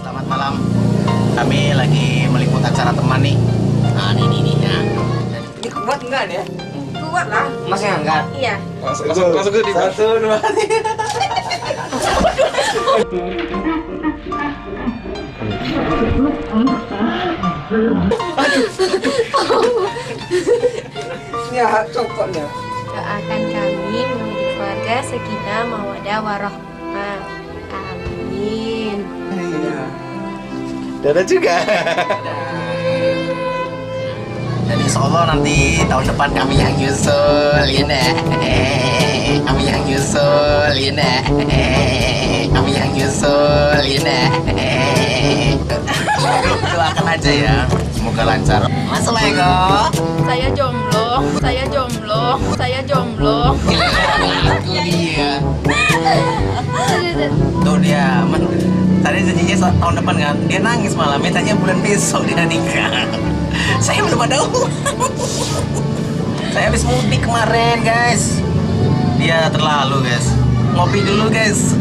Selamat malam. Kami lagi meliput acara teman nih. Nah, ini ya. Ini kuat enggak nih ya? Kuat lah. Mas yang angkat? Iya. Masuk ke di 1, 2, 3. Ya, copotnya. Doakan kami menjadi keluarga sakinah mawaddah warahmah. Amin. Iya. Dadah juga. Dan insya Allah nanti tahun depan kami yang nyusul, ini. Kami yang nyusul, ini. Kami yang nyusul, ini. Doakan aja ya, semoga lancar. Assalamualaikum. Saya jomblo. Saya jomblo. Saya jomblo. Itu dia. Tuh dia. Tadi janjinya tahun depan kan, dia nangis malah, mintanya bulan besok dia nikah. Saya belum ada uang. Saya habis mudik kemarin guys. Dia terlalu guys. Ngopi dulu guys.